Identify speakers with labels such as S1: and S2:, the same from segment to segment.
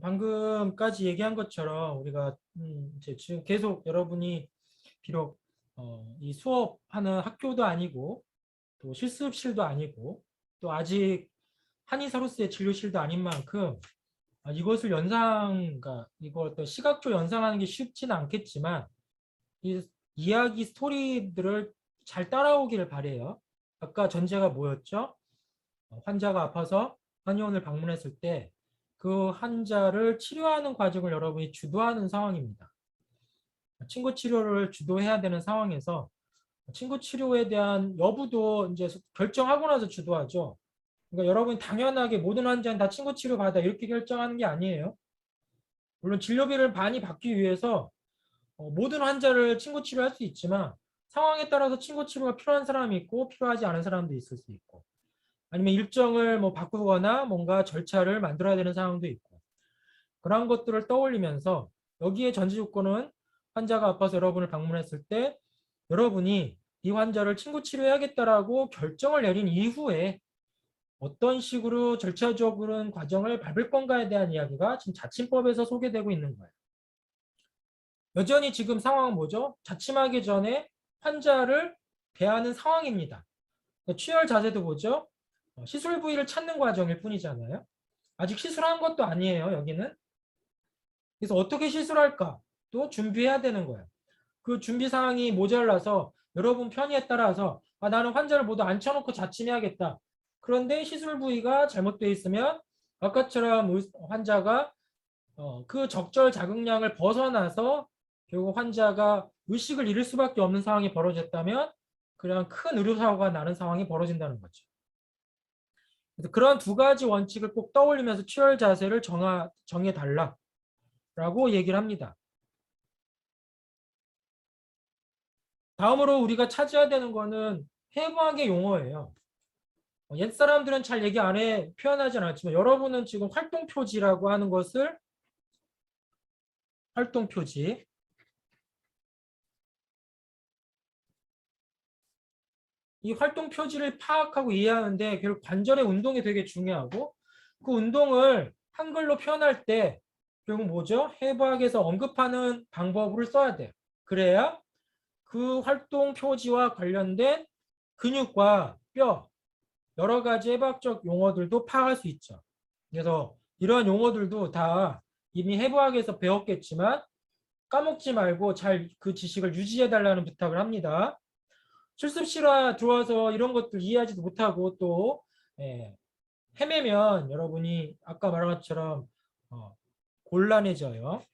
S1: 방금까지 얘기한 것처럼 우리가 이제 지금 계속 여러분이 비록 이 수업하는 학교도 아니고 또 실습실도 아니고 또 아직 한의사로서의 진료실도 아닌 만큼 이것을 그러니까 이걸 또 시각적으로 연상하는 게 쉽지는 않겠지만 이 이야기 스토리들을 잘 따라오기를 바래요. 아까 전제가 뭐였죠? 환자가 아파서 한의원을 방문했을 때 그 환자를 치료하는 과정을 여러분이 주도하는 상황입니다. 친구 치료를 주도해야 되는 상황에서 친구 치료에 대한 여부도 이제 결정하고 나서 주도하죠. 그러니까 여러분 당연하게 모든 환자는 다 친구 치료 받아 이렇게 결정하는 게 아니에요. 물론 진료비를 많이 받기 위해서 모든 환자를 친구 치료할 수 있지만 상황에 따라서 친구 치료가 필요한 사람이 있고 필요하지 않은 사람도 있을 수 있고 아니면 일정을 뭐 바꾸거나 뭔가 절차를 만들어야 되는 상황도 있고 그런 것들을 떠올리면서 여기에 전제 조건은 환자가 아파서 여러분을 방문했을 때 여러분이 이 환자를 친구 치료해야겠다라고 결정을 내린 이후에 어떤 식으로 절차적으로는 과정을 밟을 건가에 대한 이야기가 지금 자침법에서 소개되고 있는 거예요. 여전히 지금 상황은 뭐죠? 자침하기 전에 환자를 대하는 상황입니다. 취열 자세도 뭐죠? 시술 부위를 찾는 과정일 뿐이잖아요. 아직 시술한 것도 아니에요, 여기는. 그래서 어떻게 시술할까? 또 준비해야 되는 거예요. 그 준비 사항이 모자라서 여러분 편의에 따라서 나는 환자를 모두 앉혀놓고 자침해야겠다. 그런데 시술 부위가 잘못되어 있으면 아까처럼 환자가 그 적절 자극량을 벗어나서 결국 환자가 의식을 잃을 수밖에 없는 상황이 벌어졌다면 그냥 큰 의료사고가 나는 상황이 벌어진다는 거죠. 그래서 그런 두 가지 원칙을 꼭 떠올리면서 치열 자세를 정해달라라고 얘기를 합니다. 다음으로 우리가 찾아야 되는 거는 해부학의 용어예요. 옛 사람들은 잘 얘기 안 해, 표현하지 않았지만 여러분은 지금 활동표지라고 하는 것을 활동표지 이 활동 표지를 파악하고 이해하는데 결국 관절의 운동이 되게 중요하고 그 운동을 한글로 표현할 때 결국 뭐죠? 해부학에서 언급하는 방법을 써야 돼요. 그래야 그 활동 표지와 관련된 근육과 뼈 여러 가지 해부학적 용어들도 파악할 수 있죠. 그래서 이러한 용어들도 다 이미 해부학에서 배웠겠지만 까먹지 말고 잘 그 지식을 유지해 달라는 부탁을 합니다. 실습실에 들어와서 이런 것들 이해하지도 못하고 또 예, 헤매면 여러분이 아까 말한 것처럼 곤란해져요.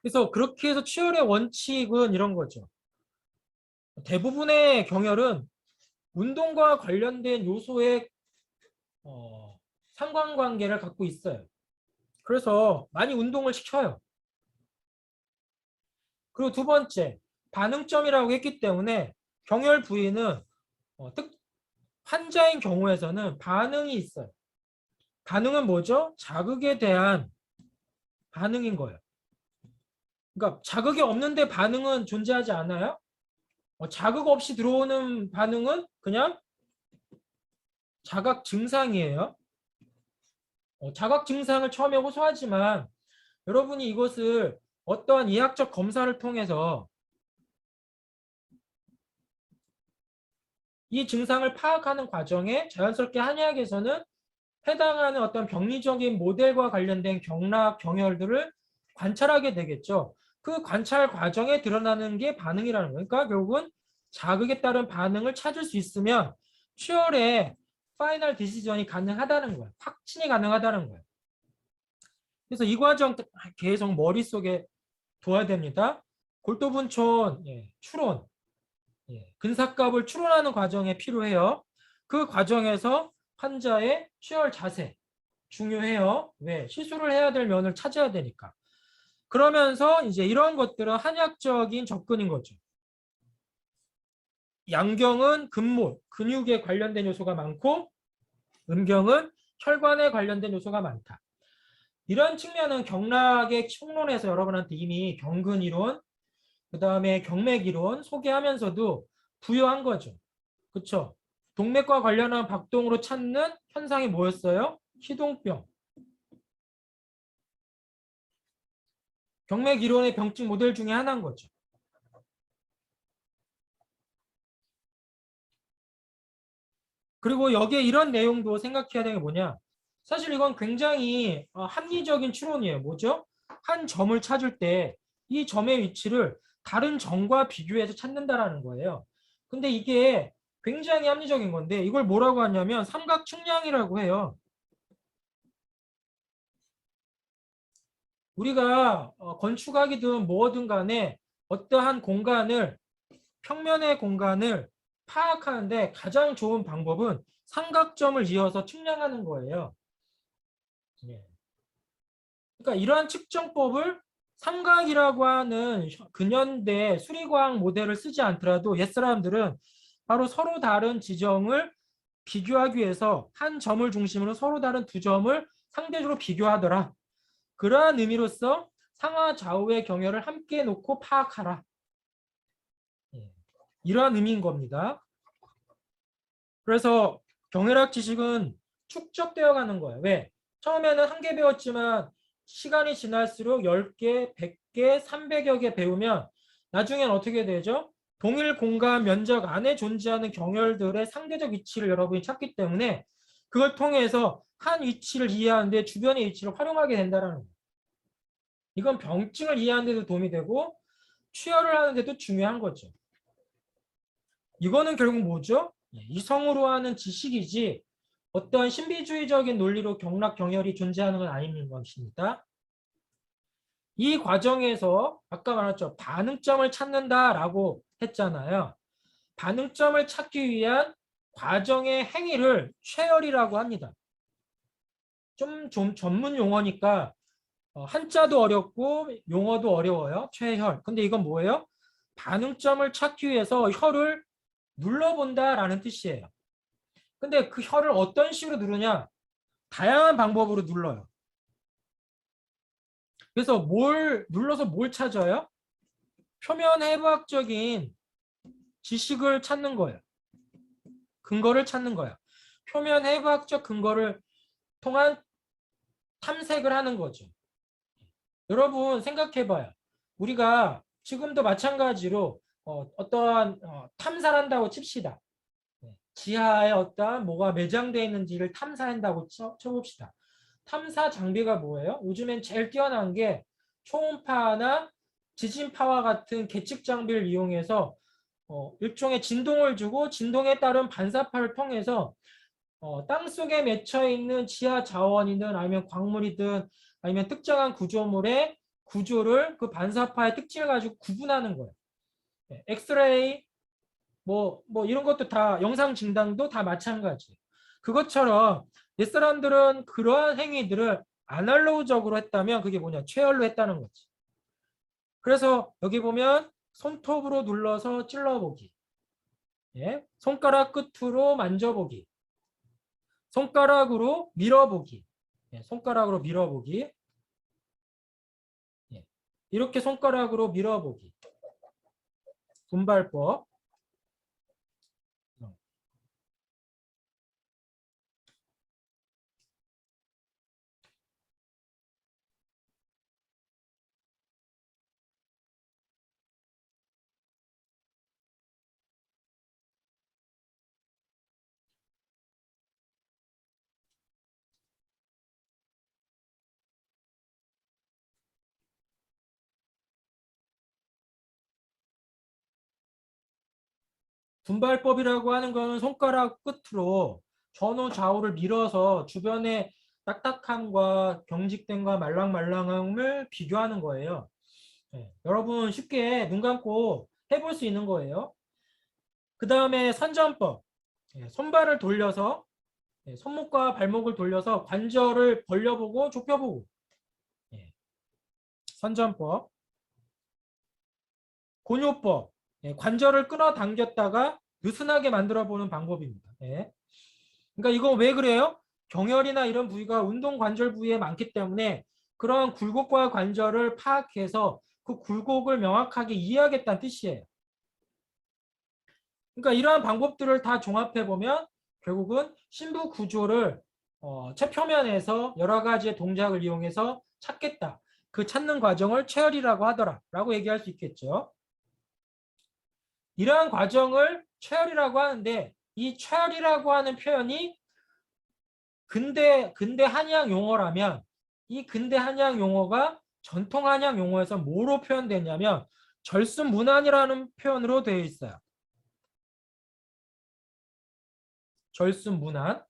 S1: 그래서 그렇게 해서 치열의 원칙은 이런 거죠. 대부분의 경혈은 운동과 관련된 요소의 상관관계를 갖고 있어요. 그래서 많이 운동을 시켜요. 그리고 두 번째, 반응점이라고 했기 때문에 경혈 부위는 환자인 경우에서는 반응이 있어요. 반응은 뭐죠? 자극에 대한 반응인 거예요. 그러니까 자극이 없는데 반응은 존재하지 않아요? 자극 없이 들어오는 반응은 그냥 자각 증상이에요. 자각 증상을 처음에 호소하지만 여러분이 이것을 어떠한 의학적 검사를 통해서 이 증상을 파악하는 과정에 자연스럽게 한의학에서는 해당하는 어떤 병리적인 모델과 관련된 경락, 경혈들을 관찰하게 되겠죠. 그 관찰 과정에 드러나는 게 반응이라는 거예요. 그러니까 결국은 자극에 따른 반응을 찾을 수 있으면 치열의 파이널 디시전이 가능하다는 거예요. 확신이 가능하다는 거예요. 그래서 이 과정 계속 머릿속에 둬야 됩니다. 골도분촌, 추론, 근사값을 추론하는 과정에 필요해요. 그 과정에서 환자의 치열 자세 중요해요. 왜? 시술을 해야 될 면을 찾아야 되니까. 그러면서 이제 이런 것들은 한약적인 접근인 거죠. 양경은 근몰, 근육에 관련된 요소가 많고 음경은 혈관에 관련된 요소가 많다. 이런 측면은 경락의 총론에서 여러분한테 이미 경근 이론, 그 다음에 경맥 이론 소개하면서도 부여한 거죠. 그렇죠? 동맥과 관련한 박동으로 찾는 현상이 뭐였어요? 희동병. 경맥 이론의 병증 모델 중에 하나인 거죠. 그리고 여기에 이런 내용도 생각해야 되는 게 뭐냐. 사실 이건 굉장히 합리적인 추론이에요. 뭐죠? 한 점을 찾을 때 이 점의 위치를 다른 점과 비교해서 찾는다라는 거예요. 근데 이게 굉장히 합리적인 건데 이걸 뭐라고 하냐면 삼각측량이라고 해요. 우리가 건축하기든 뭐든 간에 어떠한 공간을 평면의 공간을 파악하는데 가장 좋은 방법은 삼각점을 이어서 측량하는 거예요. 예. 그러니까 이러한 측정법을 삼각이라고 하는 근현대 수리과학 모델을 쓰지 않더라도 옛사람들은 바로 서로 다른 지점을 비교하기 위해서 한 점을 중심으로 서로 다른 두 점을 상대적으로 비교하더라. 그러한 의미로서 상하 좌우의 경혈을 함께 놓고 파악하라. 예. 이러한 의미인 겁니다. 그래서 경혈학 지식은 축적되어 가는 거예요. 왜? 처음에는 한 개 배웠지만 시간이 지날수록 10개, 100개, 300여 개 배우면 나중엔 어떻게 되죠? 동일 공간 면적 안에 존재하는 경혈들의 상대적 위치를 여러분이 찾기 때문에 그걸 통해서 한 위치를 이해하는데 주변의 위치를 활용하게 된다는 거예요. 이건 병증을 이해하는 데도 도움이 되고 취혈을 하는 데도 중요한 거죠. 이거는 결국 뭐죠? 이성으로 하는 지식이지 어떤 신비주의적인 논리로 경락 경혈이 존재하는 건 아닌 것입니다. 이 과정에서 아까 말했죠. 반응점을 찾는다라고 했잖아요. 반응점을 찾기 위한 과정의 행위를 최혈이라고 합니다. 좀 전문 용어니까 한자도 어렵고 용어도 어려워요. 최혈. 근데 이건 뭐예요? 반응점을 찾기 위해서 혈을 눌러본다라는 뜻이에요. 근데 그 혈을 어떤 식으로 누르냐? 다양한 방법으로 눌러요. 그래서 눌러서 뭘 찾아요? 표면 해부학적인 지식을 찾는 거예요. 근거를 찾는 거예요. 표면 해부학적 근거를 통한 탐색을 하는 거죠. 여러분 생각해봐요. 우리가 지금도 마찬가지로 어떠한 탐사를 한다고 칩시다. 지하에 어떠한 뭐가 매장되어 있는지를 탐사한다고 쳐봅시다. 탐사 장비가 뭐예요? 요즘엔 제일 뛰어난 게 초음파나 지진파와 같은 계측 장비를 이용해서 일종의 진동을 주고 진동에 따른 반사파를 통해서 땅속에 맺혀 있는 지하 자원이든 아니면 광물이든 아니면 특정한 구조물의 구조를 그 반사파의 특징을 가지고 구분하는 거예요. 엑스레이 뭐 이런 것도 다 영상 진단도 다 마찬가지. 그것처럼 옛사람들은 그러한 행위들을 아날로그적으로 했다면 그게 뭐냐? 최열로 했다는 거지. 그래서 여기 보면 손톱으로 눌러서 찔러보기. 예? 손가락 끝으로 만져보기. 손가락으로 밀어보기. 예, 손가락으로 밀어보기. 예, 이렇게 손가락으로 밀어보기. 분발법. 분발법이라고 하는 거는 손가락 끝으로 전후 좌우를 밀어서 주변의 딱딱함과 경직됨과 말랑말랑함을 비교하는 거예요. 네, 여러분 쉽게 눈 감고 해볼 수 있는 거예요. 그 다음에 선전법. 손발을 돌려서 손목과 발목을 돌려서 관절을 벌려보고 좁혀보고. 선전법. 곤요법. 관절을 끌어당겼다가 느슨하게 만들어보는 방법입니다. 그러니까 이거 왜 그래요? 경혈이나 이런 부위가 운동 관절 부위에 많기 때문에 그런 굴곡과 관절을 파악해서 그 굴곡을 명확하게 이해하겠다는 뜻이에요. 그러니까 이러한 방법들을 다 종합해 보면 결국은 신부 구조를 체표면에서 여러 가지의 동작을 이용해서 찾겠다. 그 찾는 과정을 체열이라고 하더라 라고 얘기할 수 있겠죠. 이러한 과정을 체열이라고 하는데 이 체열이라고 하는 표현이 근대 한의학 용어라면 이 근대 한의학 용어가 전통 한의학 용어에서 뭐로 표현되냐면 절순문안이라는 표현으로 되어 있어요. 절순문안.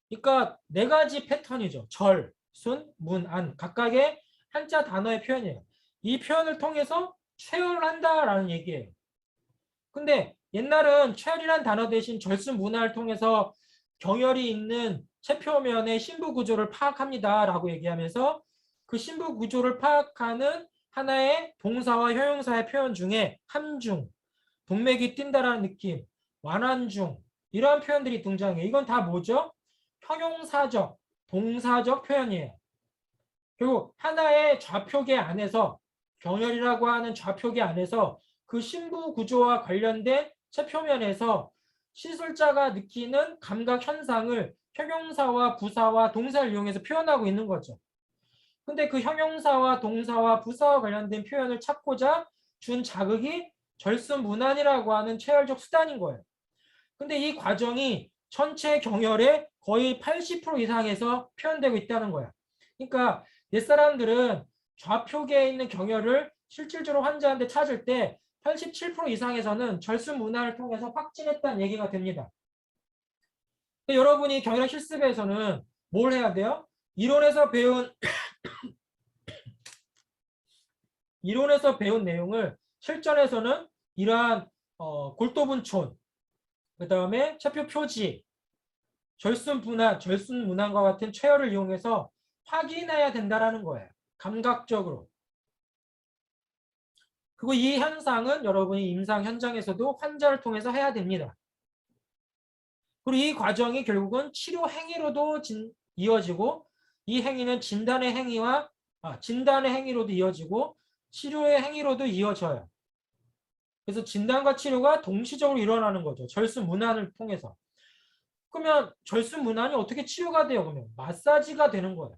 S1: 그러니까 네 가지 패턴이죠. 절, 순, 문, 안. 각각의 한자 단어의 표현이에요. 이 표현을 통해서 체열한다라는 얘기예요. 근데 옛날은 체열이란 단어 대신 절순 문화를 통해서 경혈이 있는 체표면의 신부 구조를 파악합니다라고 얘기하면서 그 신부 구조를 파악하는 하나의 동사와 형용사의 표현 중에 함중, 동맥이 뛴다라는 느낌, 완환중 이러한 표현들이 등장해요. 이건 다 뭐죠? 형용사적, 동사적 표현이에요. 그리고 하나의 좌표계 안에서 경혈이라고 하는 좌표계 안에서 그 신부 구조와 관련된 체표면에서 시술자가 느끼는 감각 현상을 형용사와 부사와 동사를 이용해서 표현하고 있는 거죠. 근데 그 형용사와 동사와 부사와 관련된 표현을 찾고자 준 자극이 절순문안이라고 하는 체열적 수단인 거예요. 근데 이 과정이 전체 경혈의 거의 80% 이상에서 표현되고 있다는 거야. 그러니까 옛사람들은 좌표계에 있는 경혈을 실질적으로 환자한테 찾을 때 87% 이상에서는 절순문안을 통해서 확진했다는 얘기가 됩니다. 여러분이 경혈학 실습에서는 뭘 해야 돼요? 이론에서 배운 내용을 실전에서는 이러한 골도분촌, 그 다음에 체표 표지, 절순문안과 같은 체열을 이용해서 확인해야 된다는 거예요. 감각적으로. 그리고 이 현상은 여러분이 임상 현장에서도 환자를 통해서 해야 됩니다. 그리고 이 과정이 결국은 치료 행위로도 이어지고 이 행위는 진단의 행위로도 이어지고 치료의 행위로도 이어져요. 그래서 진단과 치료가 동시적으로 일어나는 거죠. 절순문안을 통해서. 그러면 절순문안이 어떻게 치료가 돼요? 그러면 마사지가 되는 거예요.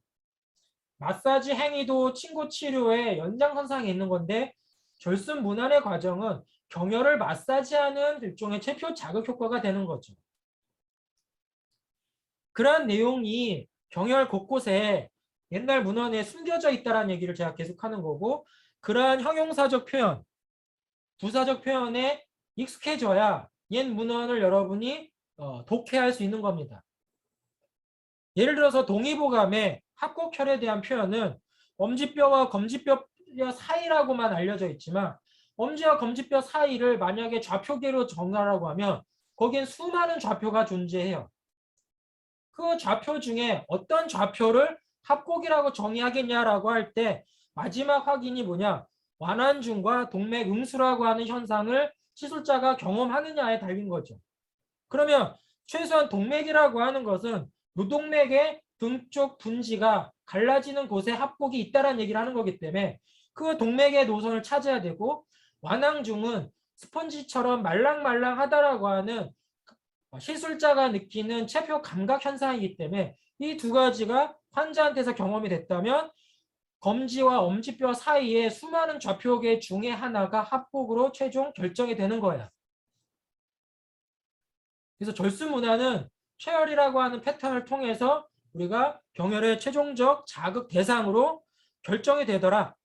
S1: 마사지 행위도 친구 치료의 연장선상에 있는 건데 절순문안의 과정은 경혈을 마사지하는 일종의 체표 자극 효과가 되는 거죠. 그러한 내용이 경혈 곳곳에 옛날 문헌에 숨겨져 있다는 얘기를 제가 계속하는 거고 그러한 형용사적 표현, 부사적 표현에 익숙해져야 옛 문헌을 여러분이 독해할 수 있는 겁니다. 예를 들어서 동의보감의 합곡혈에 대한 표현은 엄지뼈와 검지뼈 사이라고만 알려져 있지만 엄지와 검지뼈 사이를 만약에 좌표계로 정하라고 하면 거기엔 수많은 좌표가 존재해요. 그 좌표 중에 어떤 좌표를 합곡이라고 정의하겠냐라고 할 때 마지막 확인이 뭐냐? 완환중과 동맥 음수라고 하는 현상을 시술자가 경험하느냐에 달린 거죠. 그러면 최소한 동맥이라고 하는 것은 노동맥의 등쪽 분지가 갈라지는 곳에 합곡이 있다는 얘기를 하는 거기 때문에 그 동맥의 노선을 찾아야 되고 완항중은 스펀지처럼 말랑말랑하다라고 하는 시술자가 느끼는 체표 감각 현상이기 때문에 이 두 가지가 환자한테서 경험이 됐다면 검지와 엄지뼈 사이에 수많은 좌표계 중에 하나가 합곡으로 최종 결정이 되는 거예요. 그래서 절순문안은 체열이라고 하는 패턴을 통해서 우리가 경혈의 최종적 자극 대상으로 결정이 되더라.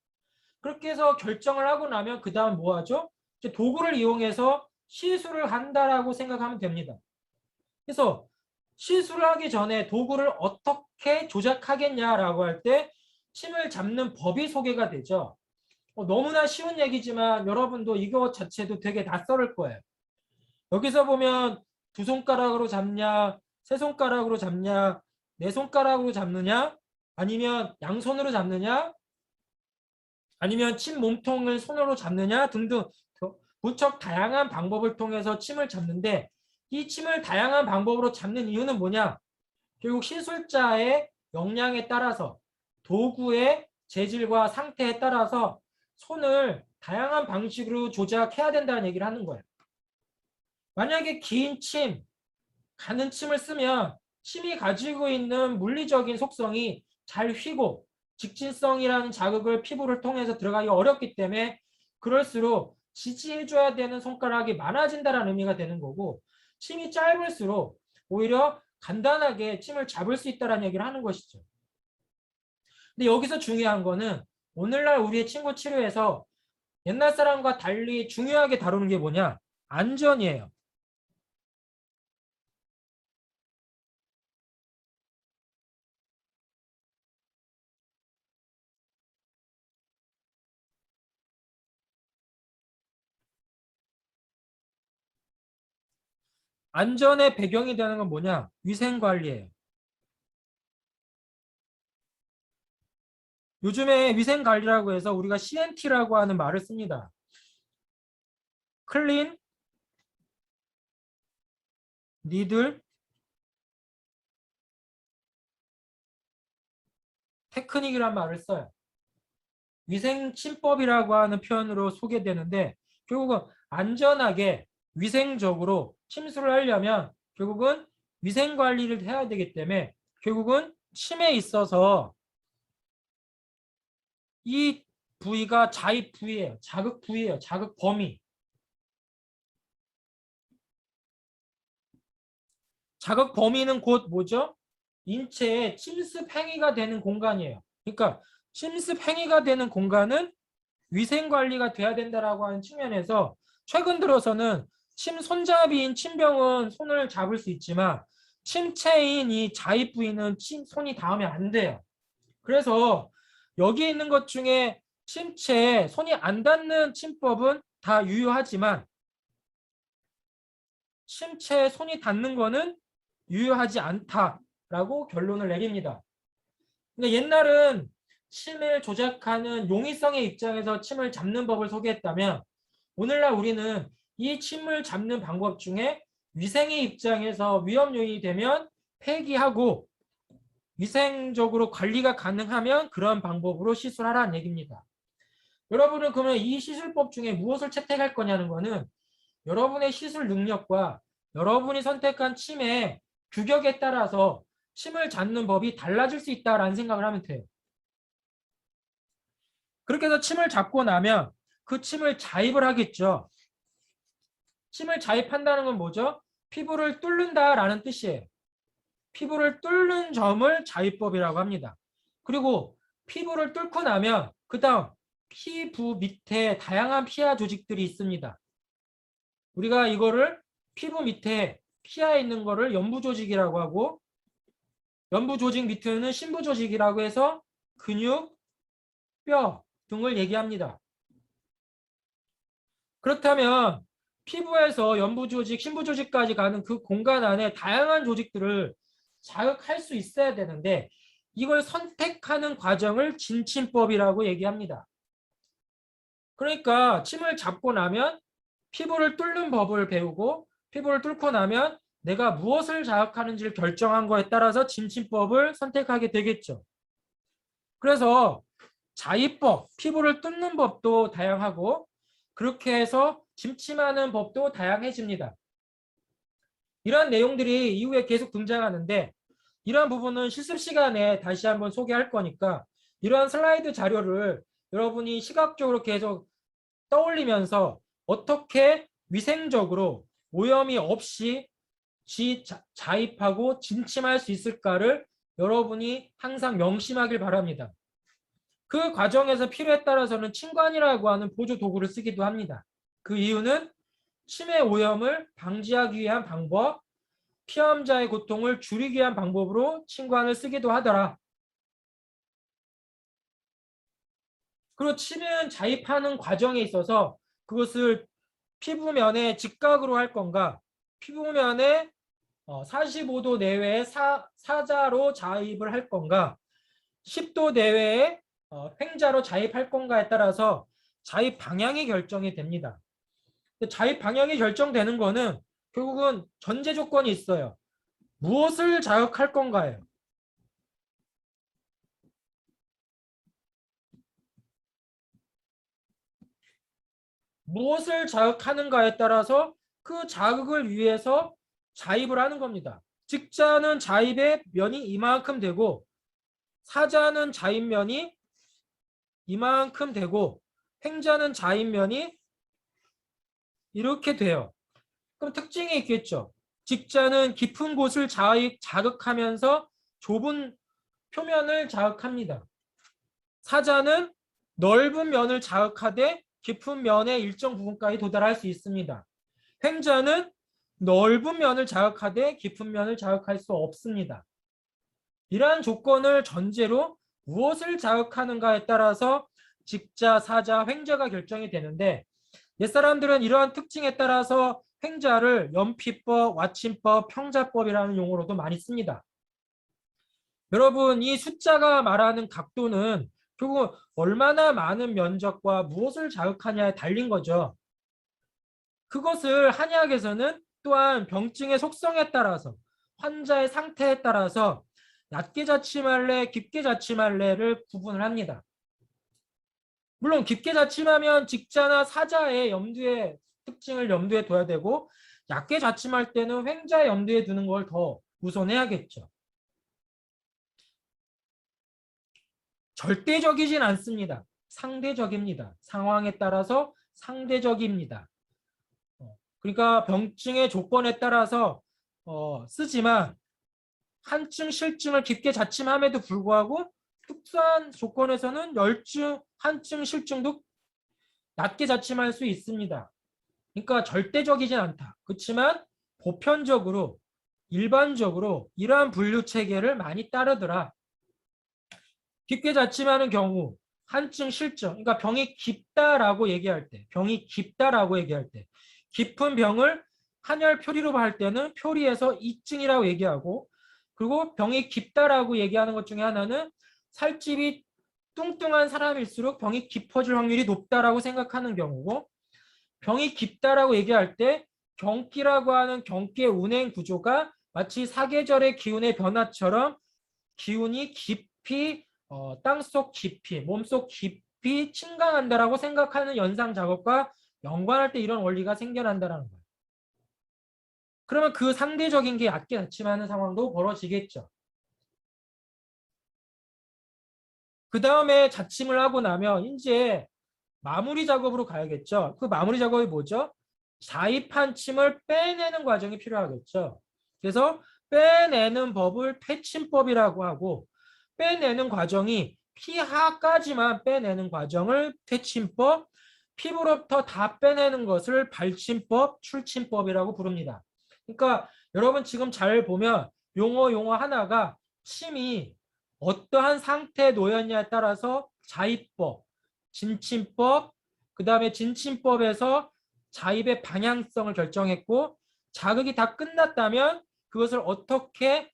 S1: 그렇게 해서 결정을 하고 나면 그 다음 뭐 하죠? 이제 도구를 이용해서 시술을 한다라고 생각하면 됩니다. 그래서 시술을 하기 전에 도구를 어떻게 조작하겠냐라고 할 때 침을 잡는 법이 소개가 되죠. 너무나 쉬운 얘기지만 여러분도 이거 자체도 되게 낯설을 거예요. 여기서 보면 두 손가락으로 잡냐, 세 손가락으로 잡냐, 네 손가락으로 잡느냐, 아니면 양손으로 잡느냐, 아니면 침 몸통을 손으로 잡느냐 등등 무척 다양한 방법을 통해서 침을 잡는데 이 침을 다양한 방법으로 잡는 이유는 뭐냐? 결국 시술자의 역량에 따라서 도구의 재질과 상태에 따라서 손을 다양한 방식으로 조작해야 된다는 얘기를 하는 거예요. 만약에 긴 침, 가는 침을 쓰면 침이 가지고 있는 물리적인 속성이 잘 휘고 직진성이라는 자극을 피부를 통해서 들어가기 어렵기 때문에 그럴수록 지지해줘야 되는 손가락이 많아진다는 의미가 되는 거고, 침이 짧을수록 오히려 간단하게 침을 잡을 수 있다는 얘기를 하는 것이죠. 근데 여기서 중요한 거는 오늘날 우리의 친구 치료에서 옛날 사람과 달리 중요하게 다루는 게 뭐냐? 안전이에요. 안전의 배경이 되는 건 뭐냐? 위생관리예요. 요즘에 위생관리라고 해서 우리가 CNT라고 하는 말을 씁니다. 클린, 니들, 테크닉이란 말을 써요. 위생침법이라고 하는 표현으로 소개되는데 결국은 안전하게 위생적으로 침수를 하려면 결국은 위생관리를 해야 되기 때문에 결국은 침에 있어서 이 부위가 자입 부위예요. 자극 부위예요. 자극 범위. 자극 범위는 곧 뭐죠? 인체의 침습 행위가 되는 공간이에요. 그러니까 침습 행위가 되는 공간은 위생 관리가 돼야 된다라고 하는 측면에서 최근 들어서는 침 손잡이인 침병은 손을 잡을 수 있지만 침체인 이 자입 부위는 손이 닿으면 안 돼요. 그래서 여기 있는 것 중에 침체에 손이 안 닿는 침법은 다 유효하지만 침체에 손이 닿는 거는 유효하지 않다라고 결론을 내립니다. 근데 옛날은 침을 조작하는 용이성의 입장에서 침을 잡는 법을 소개했다면 오늘날 우리는 이 침을 잡는 방법 중에 위생의 입장에서 위험 요인이 되면 폐기하고 위생적으로 관리가 가능하면 그런 방법으로 시술하라는 얘기입니다. 여러분은 그러면 이 시술법 중에 무엇을 채택할 거냐는 거는 여러분의 시술 능력과 여러분이 선택한 침의 규격에 따라서 침을 잡는 법이 달라질 수 있다라는 생각을 하면 돼요. 그렇게 해서 침을 잡고 나면 그 침을 자입을 하겠죠. 침을 자입한다는 건 뭐죠? 피부를 뚫는다라는 뜻이에요. 피부를 뚫는 점을 자입법이라고 합니다. 그리고 피부를 뚫고 나면 그 다음 피부 밑에 다양한 피하 조직들이 있습니다. 우리가 이거를 피부 밑에 피하에 있는 거를 연부 조직이라고 하고 연부 조직 밑에는 신부 조직이라고 해서 근육, 뼈 등을 얘기합니다. 그렇다면 피부에서 연부 조직, 신부 조직까지 가는 그 공간 안에 다양한 조직들을 자극할 수 있어야 되는데 이걸 선택하는 과정을 진침법이라고 얘기합니다. 그러니까 침을 잡고 나면 피부를 뚫는 법을 배우고 피부를 뚫고 나면 내가 무엇을 자극하는지를 결정한 거에 따라서 진침법을 선택하게 되겠죠. 그래서 자입법, 피부를 뚫는 법도 다양하고 그렇게 해서 침침하는 법도 다양해집니다. 이러한 내용들이 이후에 계속 등장하는데 이러한 부분은 실습 시간에 다시 한번 소개할 거니까 이러한 슬라이드 자료를 여러분이 시각적으로 계속 떠올리면서 어떻게 위생적으로 오염이 없이 자입하고 진침할 수 있을까를 여러분이 항상 명심하길 바랍니다. 그 과정에서 필요에 따라서는 침관이라고 하는 보조 도구를 쓰기도 합니다. 그 이유는 침의 오염을 방지하기 위한 방법, 피험자의 고통을 줄이기 위한 방법으로 침관을 쓰기도 하더라. 그리고 침은 자입하는 과정에 있어서 그것을 피부면에 직각으로 할 건가, 피부면에 45도 내외의 사자로 자입을 할 건가, 10도 내외의 횡자로 자입할 건가에 따라서 자입 방향이 결정이 됩니다. 자입 방향이 결정되는 거는 결국은 전제 조건이 있어요. 무엇을 자극할 건가요? 무엇을 자극하는가에 따라서 그 자극을 위해서 자입을 하는 겁니다. 직자는 자입의 면이 이만큼 되고 사자는 자인면이 이만큼 되고 횡자는 자인면이 이렇게 돼요. 그럼 특징이 있겠죠. 직자는 깊은 곳을 자극하면서 좁은 표면을 자극합니다. 사자는 넓은 면을 자극하되 깊은 면의 일정 부분까지 도달할 수 있습니다. 횡자는 넓은 면을 자극하되 깊은 면을 자극할 수 없습니다. 이러한 조건을 전제로 무엇을 자극하는가에 따라서 직자, 사자, 횡자가 결정이 되는데 옛사람들은 이러한 특징에 따라서 횡자를 연피법, 왓침법, 평자법이라는 용어로도 많이 씁니다. 여러분, 이 숫자가 말하는 각도는 결국 얼마나 많은 면적과 무엇을 자극하냐에 달린 거죠. 그것을 한의학에서는 또한 병증의 속성에 따라서 환자의 상태에 따라서 얕게 자침할래, 깊게 자침할래를 구분을 합니다. 물론 깊게 자침하면 직자나 사자의 특징을 염두에 둬야 되고 얕게 자침할 때는 횡자의 염두에 두는 걸 더 우선해야겠죠. 절대적이진 않습니다. 상대적입니다. 상황에 따라서 상대적입니다. 그러니까 병증의 조건에 따라서 쓰지만 한증, 실증을 깊게 자침함에도 불구하고 특수한 조건에서는 열증, 한증, 실증도 낮게 자침할 수 있습니다. 그러니까 절대적이진 않다. 그렇지만 보편적으로, 일반적으로 이러한 분류 체계를 많이 따르더라. 깊게 자침하는 경우 한증, 실증, 그러니까 병이 깊다라고 얘기할 때, 깊은 병을 한열 표리로 할 때는 표리에서 이증이라고 얘기하고, 그리고 병이 깊다라고 얘기하는 것 중에 하나는 살집이 뚱뚱한 사람일수록 병이 깊어질 확률이 높다라고 생각하는 경우고, 병이 깊다라고 얘기할 때 경기라고 하는 경기의 운행 구조가 마치 사계절의 기운의 변화처럼 기운이 깊이 땅속 깊이, 몸속 깊이 침강한다라고 생각하는 연상 작업과 연관할 때 이런 원리가 생겨난다는 거예요. 그러면 그 상대적인 게 얕게 자침하는 상황도 벌어지겠죠. 그 다음에 자침을 하고 나면 이제 마무리 작업으로 가야겠죠. 그 마무리 작업이 뭐죠? 자입한 침을 빼내는 과정이 필요하겠죠. 그래서 빼내는 법을 퇴침법이라고 하고 빼내는 과정이 피하까지만 빼내는 과정을 퇴침법, 피부로부터 다 빼내는 것을 발침법, 출침법이라고 부릅니다. 그러니까 여러분 지금 잘 보면 용어 하나가 침이 어떠한 상태에 놓였냐에 따라서 자입법, 진침법, 그 다음에 진침법에서 자입의 방향성을 결정했고 자극이 다 끝났다면 그것을 어떻게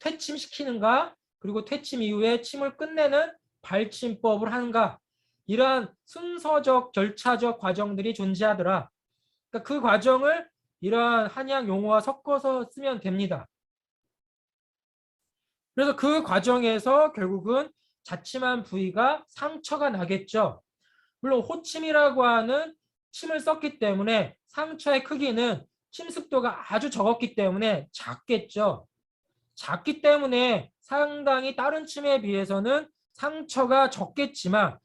S1: 퇴침시키는가 그리고 퇴침 이후에 침을 끝내는 발침법을 하는가 이러한 순서적 절차적 과정들이 존재하더라. 그러니까 그 과정을 이러한 한의학 용어와 섞어서 쓰면 됩니다. 그래서 그 과정에서 결국은 자침한 부위가 상처가 나겠죠. 물론 호침이라고 하는 침을 썼기 때문에 상처의 크기는 침습도가 아주 적었기 때문에 작겠죠. 작기 때문에 상당히 다른 침에 비해서는 상처가 적겠지만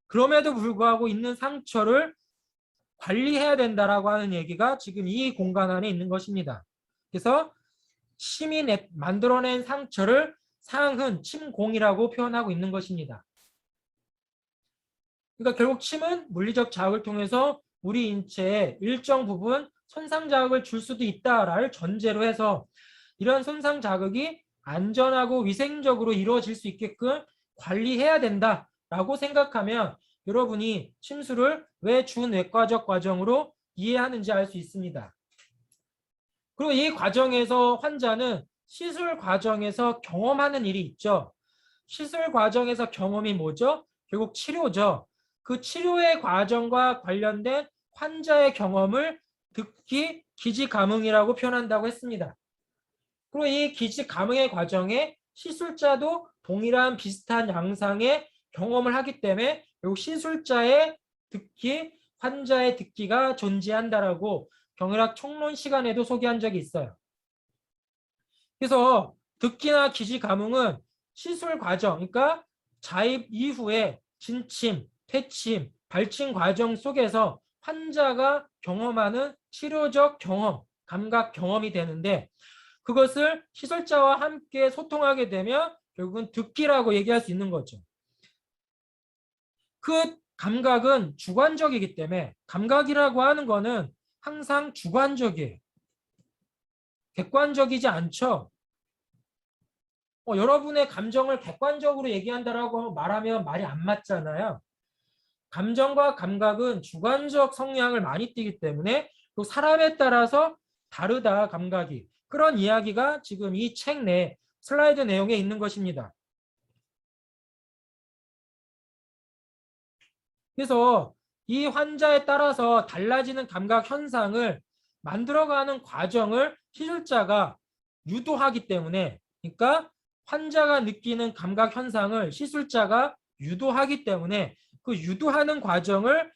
S1: 그럼에도 불구하고 있는 상처를 관리해야 된다라고 하는 얘기가 지금 이 공간 안에 있는 것입니다. 그래서 침이 만들어낸 상처를 상흔 침공이라고 표현하고 있는 것입니다. 그러니까 결국 침은 물리적 자극을 통해서 우리 인체에 일정 부분 손상 자극을 줄 수도 있다를 전제로 해서 이런 손상 자극이 안전하고 위생적으로 이루어질 수 있게끔 관리해야 된다라고 생각하면 여러분이 침수를 왜 준외과적 과정으로 이해하는지 알 수 있습니다. 그리고 이 과정에서 환자는 시술 과정에서 경험하는 일이 있죠. 시술 과정에서 경험이 뭐죠? 결국 치료죠. 그 치료의 과정과 관련된 환자의 경험을 듣기 기지감응이라고 표현한다고 했습니다. 그리고 이 기지감응의 과정에 시술자도 동일한 비슷한 양상의 경험을 하기 때문에 결국 시술자의 듣기, 환자의 듣기가 존재한다라고 경의학 총론 시간에도 소개한 적이 있어요. 그래서 듣기나 기지 감흥은 시술 과정, 그러니까 자입 이후에 진침, 퇴침, 발침 과정 속에서 환자가 경험하는 치료적 경험, 감각 경험이 되는데 그것을 시술자와 함께 소통하게 되면 결국은 듣기라고 얘기할 수 있는 거죠. 그 감각은 주관적이기 때문에 감각이라고 하는 거는 항상 주관적이에요. 객관적이지 않죠. 여러분의 감정을 객관적으로 얘기한다라고 말하면 말이 안 맞잖아요. 감정과 감각은 주관적 성향을 많이 띠기 때문에 또 사람에 따라서 다르다 감각이. 그런 이야기가 지금 이 책 내 슬라이드 내용에 있는 것입니다. 그래서 이 환자에 따라서 달라지는 감각 현상을 만들어가는 과정을 시술자가 유도하기 때문에 그러니까 환자가 느끼는 감각 현상을 시술자가 유도하기 때문에 그 유도하는 과정을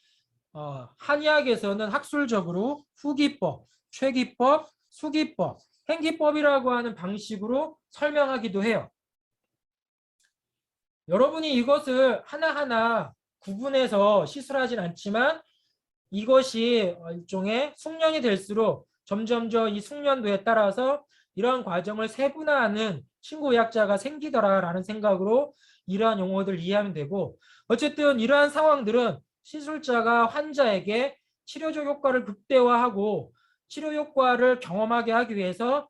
S1: 한의학에서는 학술적으로 후기법, 최기법, 수기법, 행기법이라고 하는 방식으로 설명하기도 해요. 여러분이 이것을 하나하나 구분해서 시술하진 않지만 이것이 일종의 숙련이 될수록 점점점 이 숙련도에 따라서 이러한 과정을 세분화하는 신고의학자가 생기더라라는 생각으로 이러한 용어들을 이해하면 되고 어쨌든 이러한 상황들은 시술자가 환자에게 치료적 효과를 극대화하고 치료 효과를 경험하게 하기 위해서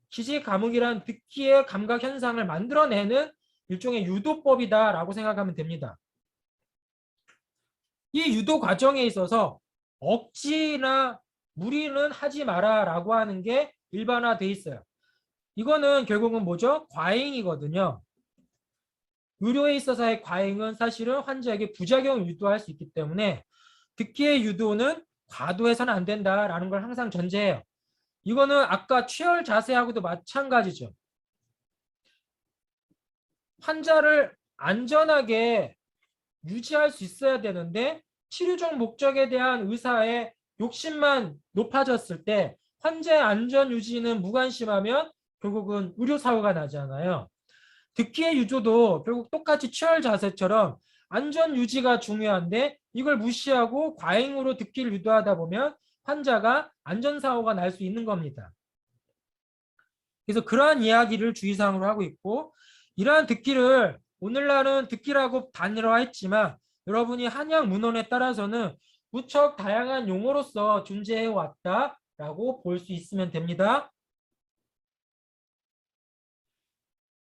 S1: 기지 감흥이란 듣기의 감각 현상을 만들어내는 일종의 유도법이다라고 생각하면 됩니다. 이 유도 과정에 있어서 억지나 무리는 하지 마라라고 하는 게 일반화돼 있어요. 이거는 결국은 뭐죠? 과잉이거든요. 의료에 있어서의 과잉은 사실은 환자에게 부작용을 유도할 수 있기 때문에 듣기의 유도는 과도해서는 안 된다라는 걸 항상 전제해요. 이거는 아까 취열 자세하고도 마찬가지죠. 환자를 안전하게 유지할 수 있어야 되는데 치료적 목적에 대한 의사의 욕심만 높아졌을 때 환자의 안전 유지는 무관심하면 결국은 의료사고가 나잖아요. 듣기의 유도도 결국 똑같이 취열 자세처럼 안전 유지가 중요한데 이걸 무시하고 과잉으로 듣기를 유도하다 보면 환자가 안전사고가 날 수 있는 겁니다. 그래서 그러한 이야기를 주의사항으로 하고 있고 이러한 듣기를 오늘날은 듣기라고 단일화했지만 여러분이 한약 문헌에 따라서는 무척 다양한 용어로서 존재해 왔다라고 볼 수 있으면 됩니다.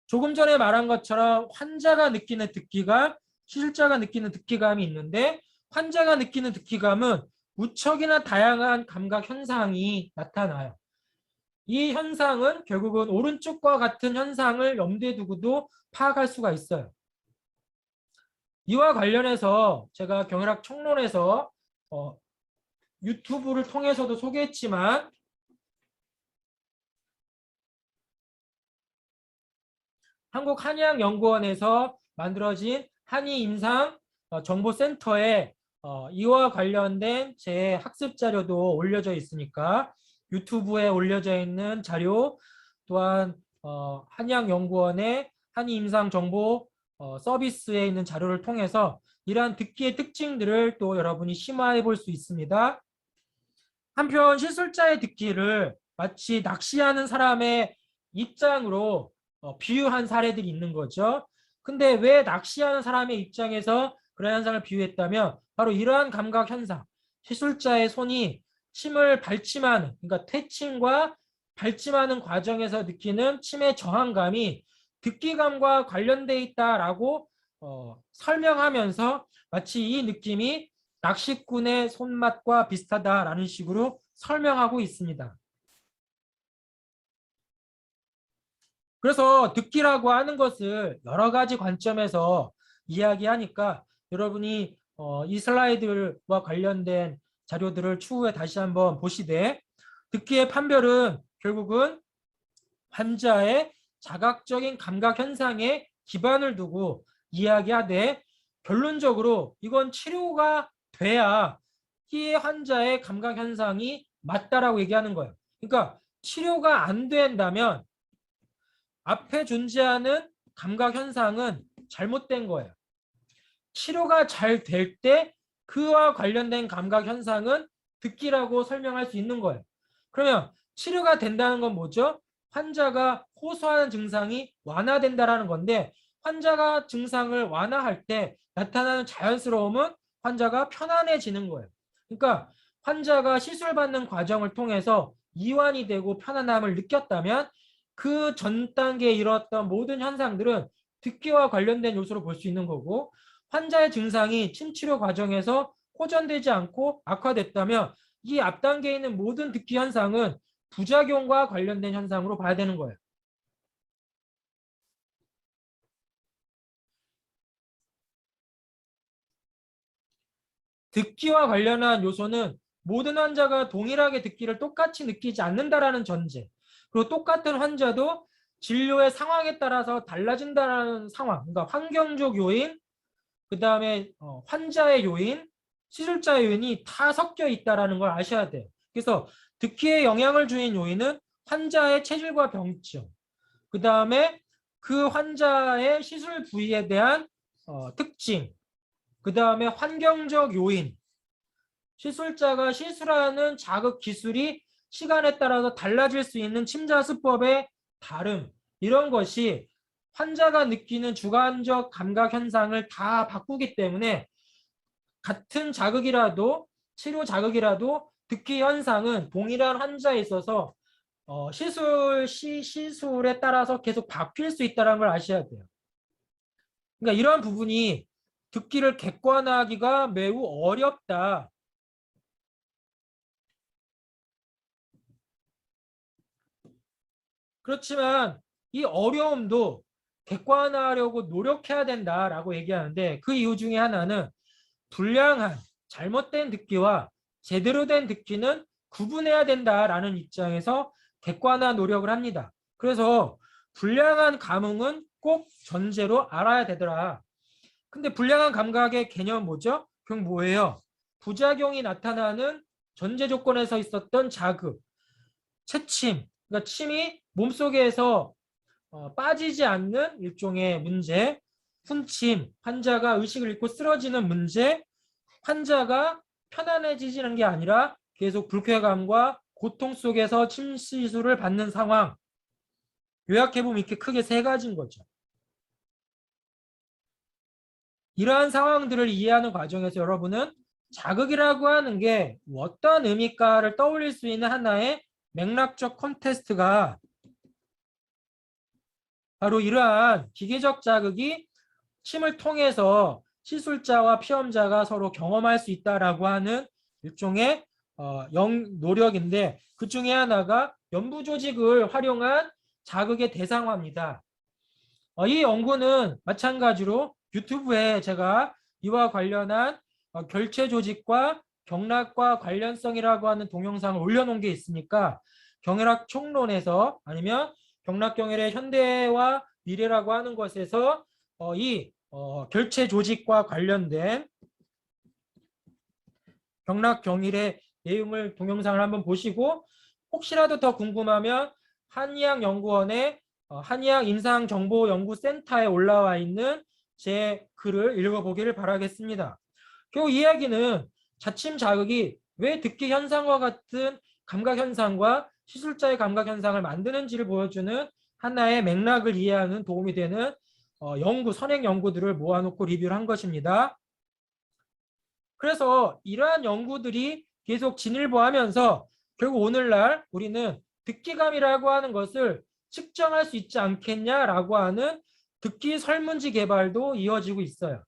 S1: 조금 전에 말한 것처럼 환자가 느끼는 듣기감, 시술자가 느끼는 듣기감이 있는데 환자가 느끼는 듣기감은 무척이나 다양한 감각 현상이 나타나요. 이 현상은 결국은 오른쪽과 같은 현상을 염두에 두고도 파악할 수가 있어요. 이와 관련해서 제가 경혈학 총론에서 유튜브를 통해서도 소개했지만 한국한의학연구원에서 만들어진 한의임상 정보센터에 이와 관련된 제 학습 자료도 올려져 있으니까 유튜브에 올려져 있는 자료 또한 한의학연구원의 한의임상 정보 서비스에 있는 자료를 통해서 이러한 듣기의 특징들을 또 여러분이 심화해 볼 수 있습니다. 한편 시술자의 듣기를 마치 낚시하는 사람의 입장으로 비유한 사례들이 있는 거죠. 근데 왜 낚시하는 사람의 입장에서 그런 현상을 비유했다면 바로 이러한 감각 현상, 시술자의 손이 침을 발침하는 그러니까 퇴침과 발침하는 과정에서 느끼는 침의 저항감이 듣기감과 관련돼 있다라고 설명하면서 마치 이 느낌이 낚시꾼의 손맛과 비슷하다라는 식으로 설명하고 있습니다. 그래서 듣기라고 하는 것을 여러 가지 관점에서 이야기하니까 여러분이 이 슬라이드와 관련된 자료들을 추후에 다시 한번 보시되 듣기의 판별은 결국은 환자의 자각적인 감각 현상에 기반을 두고 이야기하되 결론적으로 이건 치료가 돼야 이 환자의 감각 현상이 맞다라고 얘기하는 거예요. 그러니까 치료가 안 된다면 앞에 존재하는 감각 현상은 잘못된 거예요. 치료가 잘 될 때 그와 관련된 감각 현상은 듣기라고 설명할 수 있는 거예요. 그러면 치료가 된다는 건 뭐죠? 환자가 호소하는 증상이 완화된다는 건데 환자가 증상을 완화할 때 나타나는 자연스러움은 환자가 편안해지는 거예요. 그러니까 환자가 시술받는 과정을 통해서 이완이 되고 편안함을 느꼈다면 그 전 단계에 이뤘던 모든 현상들은 듣기와 관련된 요소로 볼 수 있는 거고 환자의 증상이 침치료 과정에서 호전되지 않고 악화됐다면 이 앞 단계에 있는 모든 듣기 현상은 부작용과 관련된 현상으로 봐야 되는 거예요. 듣기와 관련한 요소는 모든 환자가 동일하게 듣기를 똑같이 느끼지 않는다라는 전제, 그리고 똑같은 환자도 진료의 상황에 따라서 달라진다라는 상황, 그러니까 환경적 요인, 그 다음에 환자의 요인, 시술자의 요인이 다 섞여 있다는 걸 아셔야 돼요. 그래서 듣기에 영향을 주는 요인은 환자의 체질과 병증, 그 다음에 그 환자의 시술 부위에 대한 특징, 그 다음에 환경적 요인, 시술자가 시술하는 자극 기술이 시간에 따라서 달라질 수 있는 침자수법의 다름, 이런 것이 환자가 느끼는 주관적 감각 현상을 다 바꾸기 때문에 같은 자극이라도 치료 자극이라도 듣기 현상은 동일한 환자에 있어서 시술에 따라서 계속 바뀔 수 있다는 걸 아셔야 돼요. 그러니까 이러한 부분이 듣기를 객관화하기가 매우 어렵다. 그렇지만 이 어려움도 객관화하려고 노력해야 된다라고 얘기하는데 그 이유 중에 하나는 불량한 잘못된 듣기와 제대로 된 듣기는 구분해야 된다라는 입장에서 객관화 노력을 합니다. 그래서 불량한 감흥은 꼭 전제로 알아야 되더라. 근데 불량한 감각의 개념은 뭐죠? 그럼 뭐예요? 부작용이 나타나는 전제 조건에서 있었던 자극, 체침, 그러니까 침이 몸속에서 빠지지 않는 일종의 문제, 훈침, 환자가 의식을 잃고 쓰러지는 문제, 환자가 편안해지는 게 아니라 계속 불쾌감과 고통 속에서 침 시술을 받는 상황. 요약해보면 이렇게 크게 세 가지인 거죠. 이러한 상황들을 이해하는 과정에서 여러분은 자극이라고 하는 게 어떤 의미일까를 떠올릴 수 있는 하나의 맥락적 콘테스트가 바로 이러한 기계적 자극이 침을 통해서 시술자와 피험자가 서로 경험할 수 있다라고 하는 일종의 노력인데 그 중에 하나가 연부 조직을 활용한 자극의 대상화입니다. 이 연구는 마찬가지로 유튜브에 제가 이와 관련한 결체 조직과 경락과 관련성이라고 하는 동영상을 올려놓은 게 있으니까 경혈학 총론에서 아니면 경락경혈의 현대와 미래라고 하는 것에서 이 결체 조직과 관련된 경락경일의 내용을 동영상을 한번 보시고 혹시라도 더 궁금하면 한의학연구원의 한의학인상정보연구센터에 올라와 있는 제 글을 읽어보기를 바라겠습니다. 결국 이야기는 자침 자극이 왜 듣기 현상과 같은 감각 현상과 시술자의 감각 현상을 만드는지를 보여주는 하나의 맥락을 이해하는 도움이 되는 선행 연구들을 모아놓고 리뷰를 한 것입니다. 그래서 이러한 연구들이 계속 진일보하면서 결국 오늘날 우리는 듣기감이라고 하는 것을 측정할 수 있지 않겠냐라고 하는 듣기 설문지 개발도 이어지고 있어요.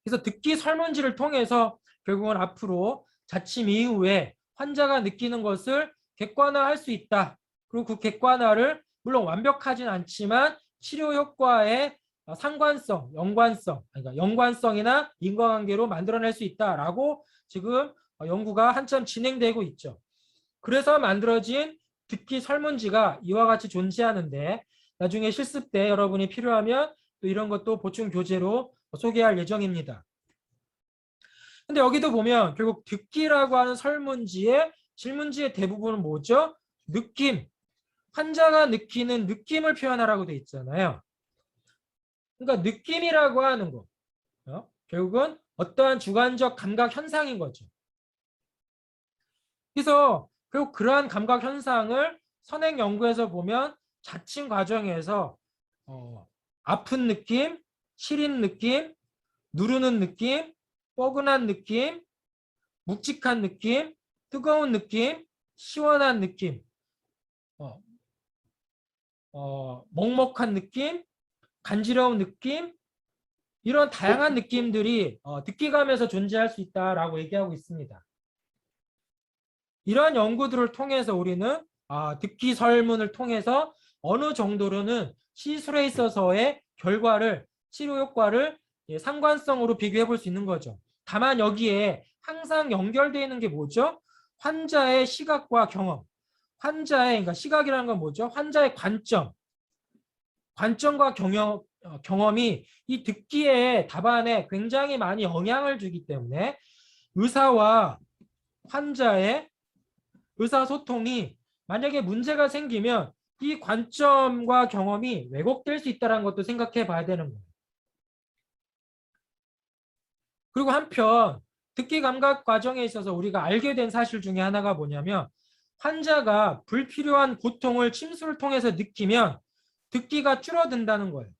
S1: 그래서 듣기 설문지를 통해서 결국은 앞으로 자침 이후에 환자가 느끼는 것을 객관화할 수 있다. 그리고 그 객관화를 물론 완벽하진 않지만 치료 효과의 상관성, 연관성, 그러니까 연관성이나 인과관계로 만들어낼 수 있다라고 지금 연구가 한참 진행되고 있죠. 그래서 만들어진 듣기 설문지가 이와 같이 존재하는데 나중에 실습 때 여러분이 필요하면 또 이런 것도 보충 교재로 소개할 예정입니다. 근데 여기도 보면 결국 듣기라고 하는 설문지의 질문지의 대부분은 뭐죠? 느낌, 환자가 느끼는 느낌을 표현하라고 돼 있잖아요. 그러니까 느낌이라고 하는 거 결국은 어떠한 주관적 감각 현상인 거죠. 그래서 결국 그러한 감각 현상을 선행 연구에서 보면 자칭 과정에서 아픈 느낌, 시린 느낌, 누르는 느낌, 뻐근한 느낌, 묵직한 느낌, 뜨거운 느낌, 시원한 느낌, 먹먹한 느낌, 간지러운 느낌, 이런 다양한 느낌들이 듣기감에서 존재할 수 있다라고 얘기하고 있습니다. 이러한 연구들을 통해서 우리는 듣기 설문을 통해서 어느 정도로는 시술에 있어서의 결과를, 치료 효과를 상관성으로 비교해 볼 수 있는 거죠. 다만 여기에 항상 연결되어 있는 게 뭐죠? 환자의 시각과 경험. 그러니까 시각이라는 건 뭐죠? 환자의 관점과 경험이 이 듣기의 답안에 굉장히 많이 영향을 주기 때문에 의사와 환자의 의사소통이 만약에 문제가 생기면 이 관점과 경험이 왜곡될 수 있다는 것도 생각해 봐야 되는 거예요. 그리고 한편 듣기 감각 과정에 있어서 우리가 알게 된 사실 중에 하나가 뭐냐면 환자가 불필요한 고통을 침수를 통해서 느끼면 듣기가 줄어든다는 거예요.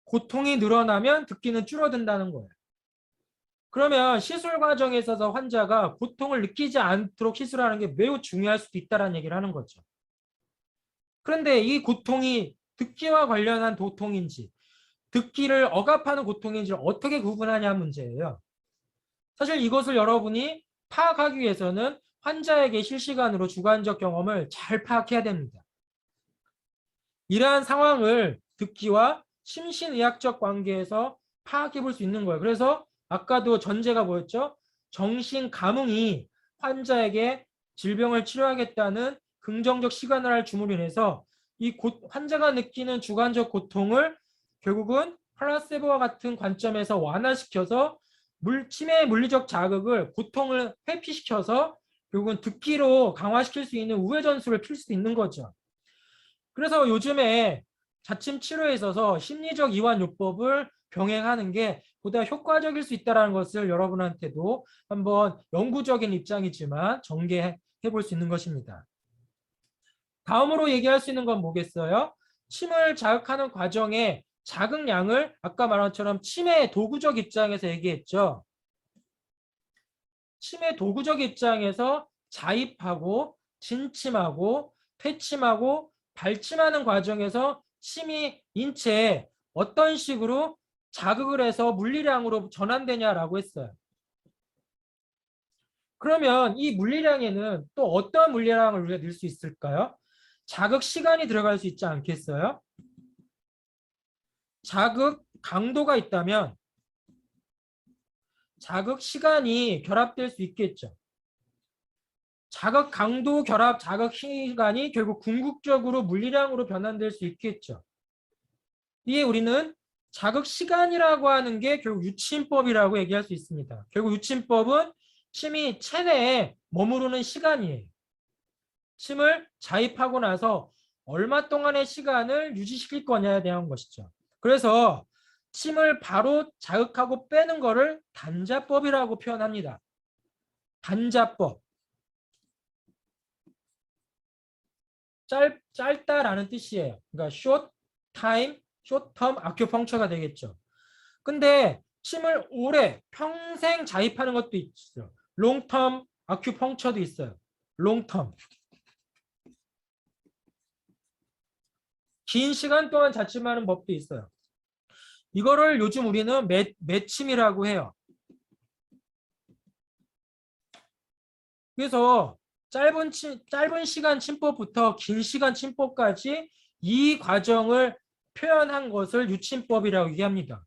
S1: 고통이 늘어나면 듣기는 줄어든다는 거예요. 그러면 시술 과정에 있어서 환자가 고통을 느끼지 않도록 시술하는 게 매우 중요할 수도 있다는 얘기를 하는 거죠. 그런데 이 고통이 듣기와 관련한 고통인지 듣기를 억압하는 고통인지를 어떻게 구분하냐 문제예요. 사실 이것을 여러분이 파악하기 위해서는 환자에게 실시간으로 주관적 경험을 잘 파악해야 됩니다. 이러한 상황을 듣기와 심신의학적 관계에서 파악해 볼 수 있는 거예요. 그래서 아까도 전제가 뭐였죠? 정신 감흥이 환자에게 질병을 치료하겠다는 긍정적 시그널을 줌으로 인해서 이 환자가 느끼는 주관적 고통을 결국은 플라세보와 같은 관점에서 완화시켜서 치매의 물리적 자극을 고통을 회피시켜서 결국은 듣기로 강화시킬 수 있는 우회 전술을 필 수 있는 거죠. 그래서 요즘에 자침 치료에 있어서 심리적 이완 요법을 병행하는 게 보다 효과적일 수 있다는 것을 여러분한테도 한번 영구적인 입장이지만 전개해 볼 수 있는 것입니다. 다음으로 얘기할 수 있는 건 뭐겠어요? 침을 자극하는 과정에 자극량을 아까 말한 것처럼 침의 도구적 입장에서 얘기했죠. 침의 도구적 입장에서 자입하고 진침하고 퇴침하고 발침하는 과정에서 침이 인체에 어떤 식으로 자극을 해서 물리량으로 전환되냐라고 했어요. 그러면 이 물리량에는 또 어떤 물리량을 우리가 넣을 수 있을까요? 자극 시간이 들어갈 수 있지 않겠어요? 자극 강도가 있다면 자극 시간이 결합될 수 있겠죠. 자극 강도 결합 자극 시간이 결국 궁극적으로 물리량으로 변환될 수 있겠죠. 이에 우리는 자극 시간이라고 하는 게 결국 유침법이라고 얘기할 수 있습니다. 결국 유침법은 침이 체내에 머무르는 시간이에요. 침을 자입하고 나서 얼마 동안의 시간을 유지시킬 거냐에 대한 것이죠. 그래서 침을 바로 자극하고 빼는 것을 단자법이라고 표현합니다. 단자법. 짧다라는 뜻이에요. 그러니까 short time, short term acupuncture가 되겠죠. 근데 침을 오래 평생 자입하는 것도 있어요. long term acupuncture도 있어요. long term. 긴 시간 동안 자침하는 법도 있어요. 이거를 요즘 우리는 매침이라고 해요. 그래서 짧은 시간 침법부터 긴 시간 침법까지 이 과정을 표현한 것을 유침법이라고 얘기합니다.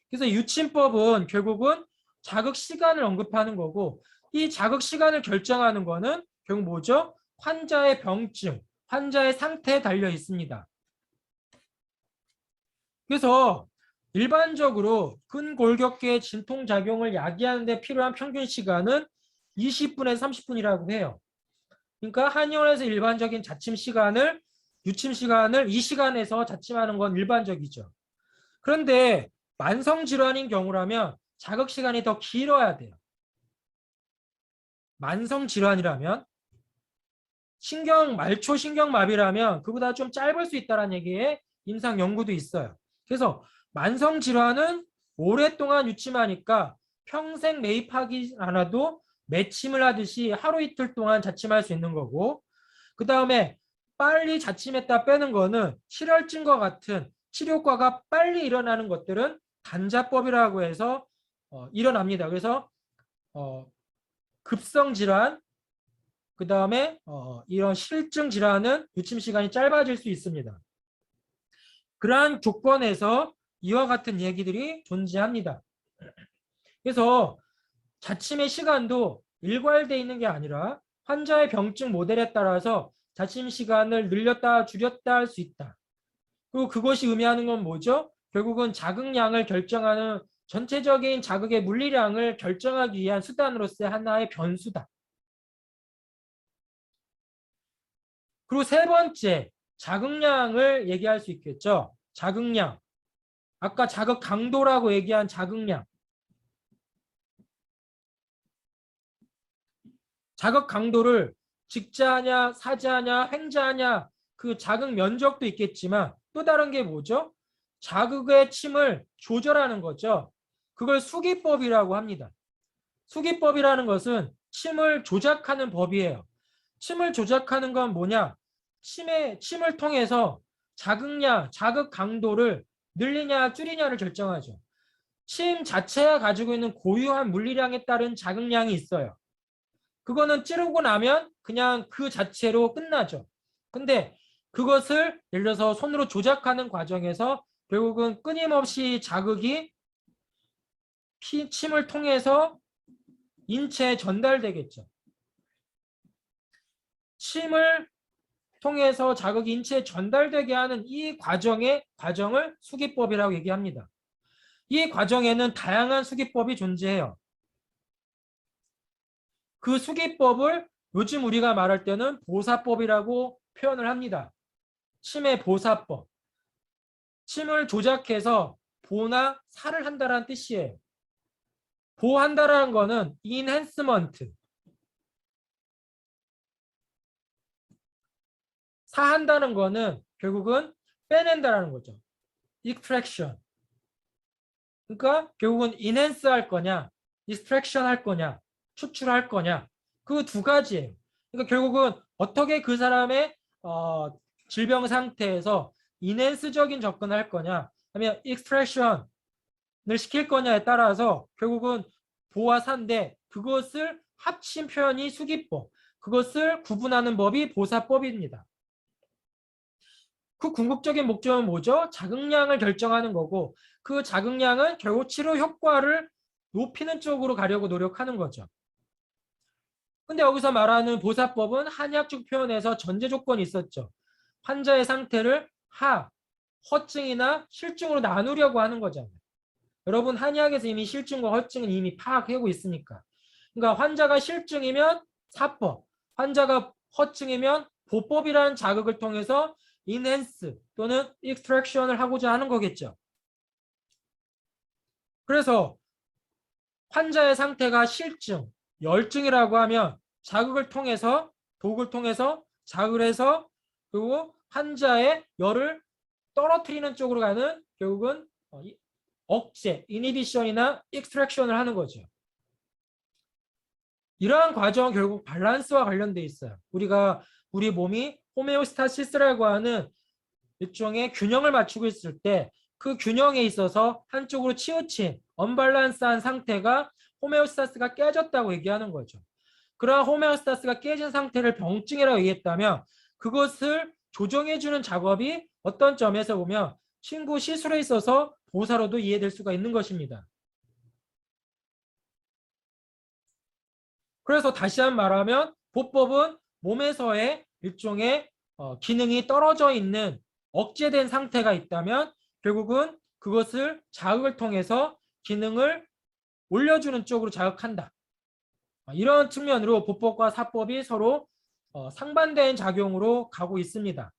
S1: 그래서 유침법은 결국은 자극 시간을 언급하는 거고 이 자극 시간을 결정하는 거는 결국 뭐죠? 환자의 병증, 환자의 상태에 달려 있습니다. 그래서 일반적으로 근골격계의 진통작용을 야기하는 데 필요한 평균 시간은 20분에서 30분이라고 해요. 그러니까 한의원에서 일반적인 자침 시간을 유침 시간을 이 시간에서 자침하는 건 일반적이죠. 그런데 만성 질환인 경우라면 자극 시간이 더 길어야 돼요. 만성 질환이라면 말초 신경마비라면 그보다 좀 짧을 수 있다는 얘기에 임상 연구도 있어요. 그래서 만성 질환은 오랫동안 유침하니까 평생 매입하기 않아도 매침을 하듯이 하루 이틀 동안 자침할 수 있는 거고, 그 다음에 빨리 자침했다 빼는 거는 실혈증과 같은 치료 효과가 빨리 일어나는 것들은 단자법이라고 해서 일어납니다. 그래서 급성 질환, 그 다음에 이런 실증 질환은 유침 시간이 짧아질 수 있습니다. 그러한 조건에서 이와 같은 얘기들이 존재합니다. 그래서 자침의 시간도 일괄되어 있는 게 아니라 환자의 병증 모델에 따라서 자침 시간을 늘렸다 줄였다 할 수 있다. 그리고 그것이 의미하는 건 뭐죠? 결국은 자극량을 결정하는 전체적인 자극의 물리량을 결정하기 위한 수단으로서의 하나의 변수다. 그리고 세 번째, 자극량을 얘기할 수 있겠죠. 자극량. 아까 자극 강도라고 얘기한 자극량. 자극 강도를 직자하냐, 사자하냐, 횡자하냐, 그 자극 면적도 있겠지만 또 다른 게 뭐죠? 자극의 침을 조절하는 거죠. 그걸 수기법이라고 합니다. 수기법이라는 것은 침을 조작하는 법이에요. 침을 조작하는 건 뭐냐? 침을 통해서 자극량, 자극 강도를 늘리냐 줄이냐를 결정하죠. 침 자체가 가지고 있는 고유한 물리량에 따른 자극량이 있어요. 그거는 찌르고 나면 그냥 그 자체로 끝나죠. 근데 그것을 예를 들어서 손으로 조작하는 과정에서 결국은 끊임없이 자극이 침을 통해서 인체에 전달되겠죠. 침을 통해서 자극이 인체에 전달되게 하는 이 과정을 수기법이라고 얘기합니다. 이 과정에는 다양한 수기법이 존재해요. 그 수기법을 요즘 우리가 말할 때는 보사법이라고 표현을 합니다. 침의 보사법. 침을 조작해서 보나 살을 한다는 뜻이에요. 보한다라는 거는 인핸스먼트. 사한다는 거는 결국은 빼낸다라는 거죠. extraction. 그러니까 결국은 enhance 할 거냐, extraction 할 거냐, 추출할 거냐. 그 두 가지예요. 그러니까 결국은 어떻게 그 사람의 질병 상태에서 enhance적인 접근을 할 거냐, 아니면 extraction을 시킬 거냐에 따라서 결국은 보와 사인데 그것을 합친 표현이 수기법, 그것을 구분하는 법이 보사법입니다. 그 궁극적인 목적은 뭐죠? 자극량을 결정하는 거고 그 자극량은 결국 치료 효과를 높이는 쪽으로 가려고 노력하는 거죠. 근데 여기서 말하는 보사법은 한의학적 표현에서 전제 조건이 있었죠. 환자의 상태를 허증이나 실증으로 나누려고 하는 거잖아요. 여러분 한의학에서 이미 실증과 허증은 이미 파악하고 있으니까. 그러니까 환자가 실증이면 사법, 환자가 허증이면 보법이라는 자극을 통해서 인핸스 또는 익스트랙션을 하고자 하는 거겠죠. 그래서 환자의 상태가 실증, 열증이라고 하면 자극을 통해서 독을 통해서 자극을 해서 그리고 환자의 열을 떨어뜨리는 쪽으로 가는 결국은 억제, 이니비션이나 익스트랙션을 하는 거죠. 이러한 과정은 결국 밸런스와 관련돼 있어요. 우리가 우리 몸이 호메오스타시스라고 하는 일종의 균형을 맞추고 있을 때 그 균형에 있어서 한쪽으로 치우친 언밸런스한 상태가 호메오스타스가 깨졌다고 얘기하는 거죠. 그러한 호메오스타스가 깨진 상태를 병증이라고 얘기했다면 그것을 조정해주는 작업이 어떤 점에서 보면 친구 시술에 있어서 보사로도 이해될 수가 있는 것입니다. 그래서 다시 한번 말하면 보법은 몸에서의 일종의 기능이 떨어져 있는 억제된 상태가 있다면 결국은 그것을 자극을 통해서 기능을 올려주는 쪽으로 자극한다. 이런 측면으로 보법과 사법이 서로 상반된 작용으로 가고 있습니다.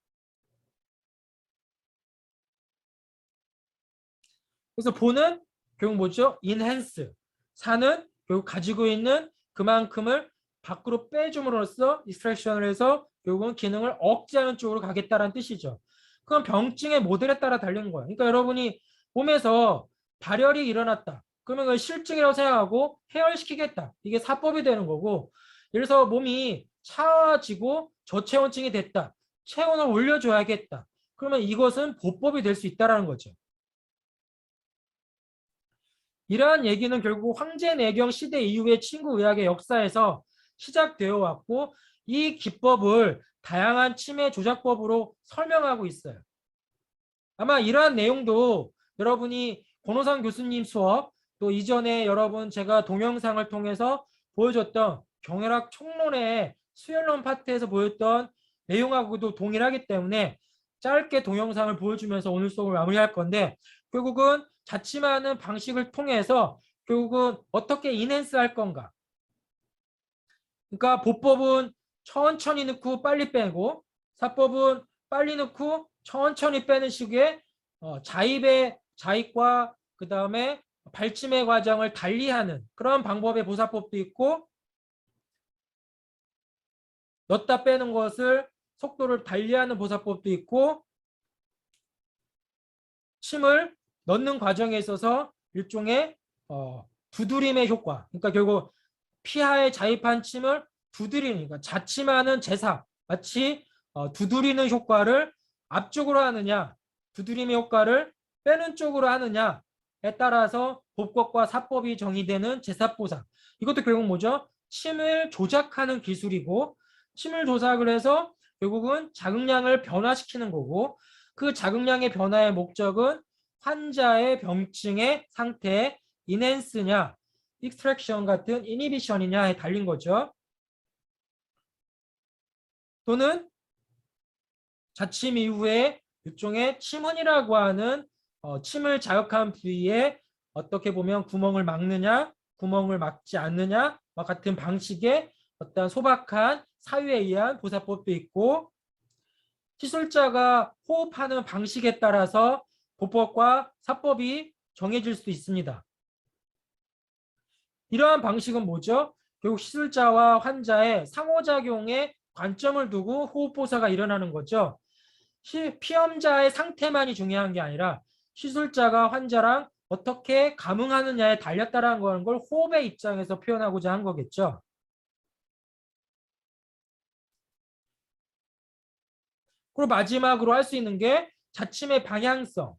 S1: 그래서 보는 결국 뭐죠? enhance. 사는 결국 가지고 있는 그만큼을 밖으로 빼줌으로써 extraction을 해서 결국은 기능을 억제하는 쪽으로 가겠다라는 뜻이죠. 그건 병증의 모델에 따라 다른 거예요. 그러니까 여러분이 몸에서 발열이 일어났다. 그러면 그걸 실증이라고 생각하고 해열시키겠다. 이게 사법이 되는 거고, 예를 들어서 몸이 차지고 저체온증이 됐다. 체온을 올려줘야겠다. 그러면 이것은 보법이 될 수 있다는 거죠. 이러한 얘기는 결국 황제내경 시대 이후의 친구의학의 역사에서 시작되어 왔고, 이 기법을 다양한 치매 조작법으로 설명하고 있어요. 아마 이러한 내용도 여러분이 권호상 교수님 수업, 또 이전에 여러분 제가 동영상을 통해서 보여줬던 경혈학 총론의 수혈론 파트에서 보였던 내용하고도 동일하기 때문에 짧게 동영상을 보여주면서 오늘 수업을 마무리할 건데, 결국은 자침하는 방식을 통해서 결국은 어떻게 인핸스 할 건가. 그러니까 보법은 천천히 넣고 빨리 빼고, 사법은 빨리 넣고 천천히 빼는 식의 자입과 그 다음에 발침의 과정을 달리하는 그런 방법의 보사법도 있고, 넣다 빼는 것을 속도를 달리하는 보사법도 있고, 침을 넣는 과정에 있어서 일종의 두드림의 효과, 그러니까 결국 피하에 자입한 침을 두드리니까 자침하는 제사, 마치 두드리는 효과를 앞쪽으로 하느냐, 두드림의 효과를 빼는 쪽으로 하느냐에 따라서 법법과 사법이 정의되는 제사보상. 이것도 결국 뭐죠? 침을 조작하는 기술이고, 침을 조작을 해서 결국은 자극량을 변화시키는 거고, 그 자극량의 변화의 목적은 환자의 병증의 상태에 인핸스냐, 익스트랙션 같은 이니비션이냐에 달린 거죠. 또는 자침 이후에 일종의 침흔이라고 하는 침을 자극한 부위에 어떻게 보면 구멍을 막느냐, 구멍을 막지 않느냐 같은 방식의 어떤 소박한 사유에 의한 보사법도 있고, 시술자가 호흡하는 방식에 따라서 보법과 사법이 정해질 수도 있습니다. 이러한 방식은 뭐죠? 결국 시술자와 환자의 상호작용에 관점을 두고 호흡보사가 일어나는 거죠. 피험자의 상태만이 중요한 게 아니라 시술자가 환자랑 어떻게 감응하느냐에 달렸다는 걸 호흡의 입장에서 표현하고자 한 거겠죠. 그리고 마지막으로 할 수 있는 게 자침의 방향성.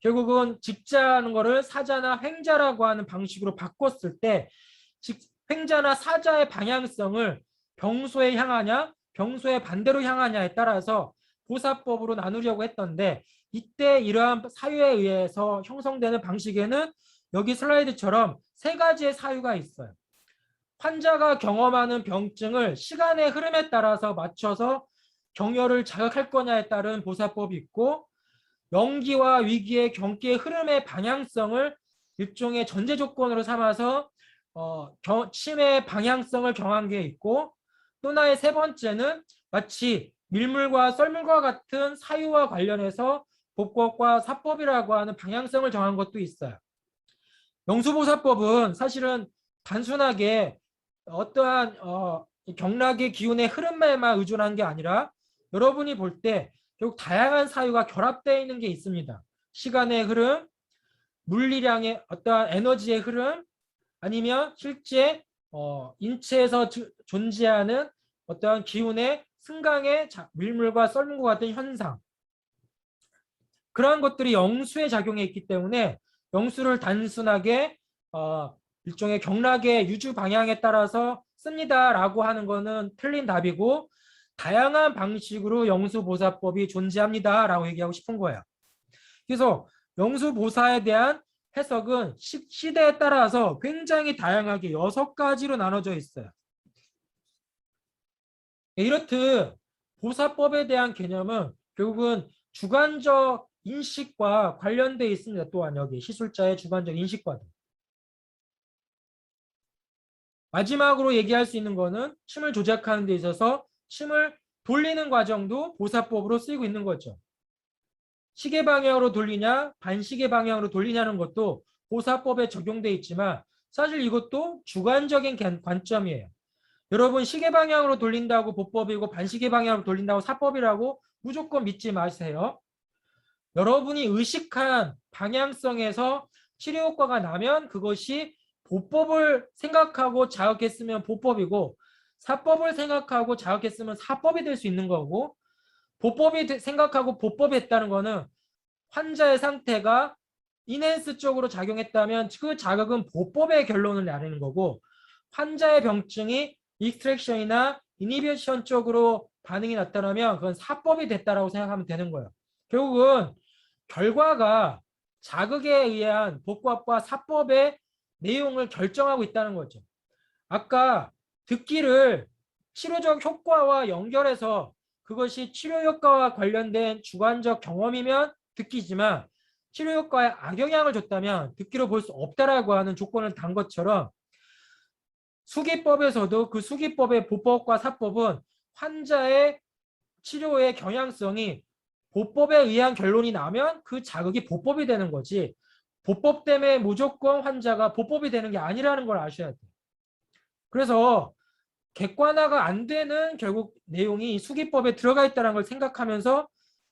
S1: 결국은 직자하는 거를 사자나 횡자라고 하는 방식으로 바꿨을 때 횡자나 사자의 방향성을 병소에 향하냐 병소의 반대로 향하냐에 따라서 보사법으로 나누려고 했던데, 이때 이러한 사유에 의해서 형성되는 방식에는 여기 슬라이드처럼 세 가지의 사유가 있어요. 환자가 경험하는 병증을 시간의 흐름에 따라서 맞춰서 경혈을 자극할 거냐에 따른 보사법이 있고, 연기와 위기의 경기의 흐름의 방향성을 일종의 전제 조건으로 삼아서 침의 방향성을 정한 게 있고, 또 하나의 세 번째는 마치 밀물과 썰물과 같은 사유와 관련해서 법법과 사법이라고 하는 방향성을 정한 것도 있어요. 영수보사법은 사실은 단순하게 어떠한 경락의 기운의 흐름에만 의존한 게 아니라 여러분이 볼 때 결국 다양한 사유가 결합되어 있는 게 있습니다. 시간의 흐름, 물리량의 어떠한 에너지의 흐름, 아니면 실제 인체에서 존재하는 어떠한 기운의 승강의 밀물과 썰물과 같은 현상, 그러한 것들이 영수에 작용해 있기 때문에 영수를 단순하게 일종의 경락의 유주 방향에 따라서 씁니다라고 하는 것은 틀린 답이고, 다양한 방식으로 영수보사법이 존재합니다라고 얘기하고 싶은 거예요. 그래서 영수보사에 대한 해석은 시대에 따라서 굉장히 다양하게 6가지로 나눠져 있어요. 이렇듯 보사법에 대한 개념은 결국은 주관적 인식과 관련되어 있습니다. 또한 여기 시술자의 주관적 인식과도. 마지막으로 얘기할 수 있는 거는 침을 조작하는 데 있어서 침을 돌리는 과정도 보사법으로 쓰이고 있는 거죠. 시계 방향으로 돌리냐 반시계 방향으로 돌리냐는 것도 보사법에 적용돼 있지만 사실 이것도 주관적인 관점이에요. 여러분 시계 방향으로 돌린다고 보법이고 반시계 방향으로 돌린다고 사법이라고 무조건 믿지 마세요. 여러분이 의식한 방향성에서 치료 효과가 나면 그것이 보법을 생각하고 자극했으면 보법이고 사법을 생각하고 자극했으면 사법이 될 수 있는 거고 보법이 생각하고 보법이 했다는 거는 환자의 상태가 인핸스 쪽으로 작용했다면 그 자극은 보법의 결론을 내리는 거고 환자의 병증이 익스트랙션이나 이니비션 쪽으로 반응이 나타나면 그건 사법이 됐다라고 생각하면 되는 거예요. 결국은 결과가 자극에 의한 복법과 사법의 내용을 결정하고 있다는 거죠. 아까 듣기를 치료적 효과와 연결해서 그것이 치료 효과와 관련된 주관적 경험이면 듣기지만 치료 효과에 악영향을 줬다면 듣기로 볼 수 없다라고 하는 조건을 단 것처럼 수기법에서도 그 수기법의 보법과 사법은 환자의 치료의 경향성이 보법에 의한 결론이 나면 그 자극이 보법이 되는 거지 보법 때문에 무조건 환자가 보법이 되는 게 아니라는 걸 아셔야 돼요. 그래서 객관화가 안 되는 결국 내용이 수기법에 들어가 있다는 걸 생각하면서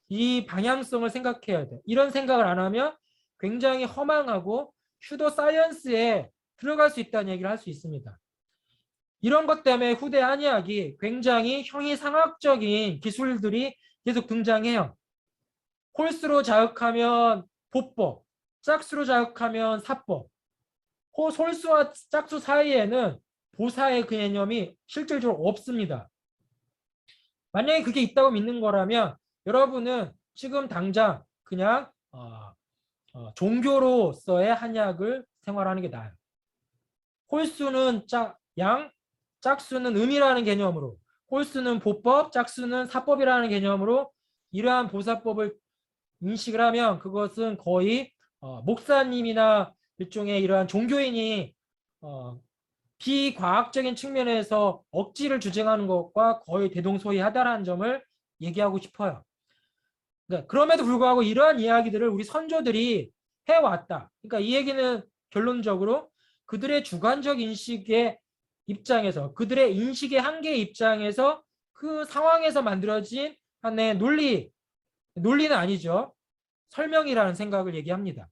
S1: 이 방향성을 생각해야 돼. 이런 생각을 안 하면 굉장히 허망하고 슈도 사이언스에 들어갈 수 있다는 얘기를 할 수 있습니다. 이런 것 때문에 후대 한의학이 굉장히 형이상학적인 기술들이 계속 등장해요. 홀수로 자극하면 보법, 짝수로 자극하면 사법. 홀수와 짝수 사이에는 보사의 개념이 실질적으로 없습니다. 만약에 그게 있다고 믿는 거라면 여러분은 지금 당장 그냥 종교로서의 한약을 생활하는 게 나아요. 홀수는 양, 짝수는 음이라는 개념으로 홀수는 보법, 짝수는 사법이라는 개념으로 이러한 보사법을 인식을 하면 그것은 거의 목사님이나 일종의 이러한 종교인이 비과학적인 측면에서 억지를 주장하는 것과 거의 대동소이하다는 점을 얘기하고 싶어요. 그러니까 그럼에도 불구하고 이러한 이야기들을 우리 선조들이 해왔다. 그러니까 이 얘기는 결론적으로 그들의 주관적 인식의 입장에서 그들의 인식의 한계 입장에서 그 상황에서 만들어진 하나의 논리는 아니죠. 설명이라는 생각을 얘기합니다.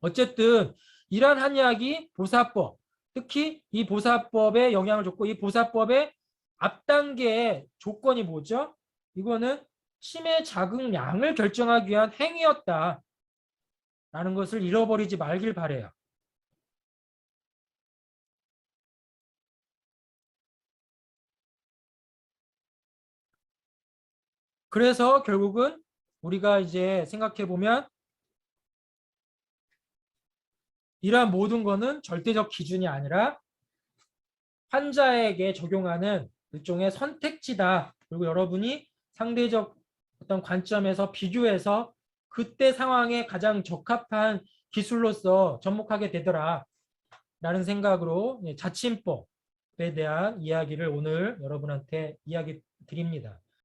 S1: 어쨌든 이러한 한의학이 보사법, 특히 이 보사법에 영향을 줬고 이 보사법의 앞단계의 조건이 뭐죠? 이거는 치매 자극량을 결정하기 위한 행위였다. 라는 것을 잃어버리지 말길 바라요. 그래서 결국은 우리가 이제 생각해 보면 이러한 모든 것은 절대적 기준이 아니라 환자에게 적용하는 일종의 선택지다. 그리고 여러분이 상대적 어떤 관점에서 비교해서 그때 상황에 가장 적합한 기술로서 접목하게 되더라. 라는 생각으로 자침법에 대한 이야기를 오늘 여러분한테 이야기 드립니다.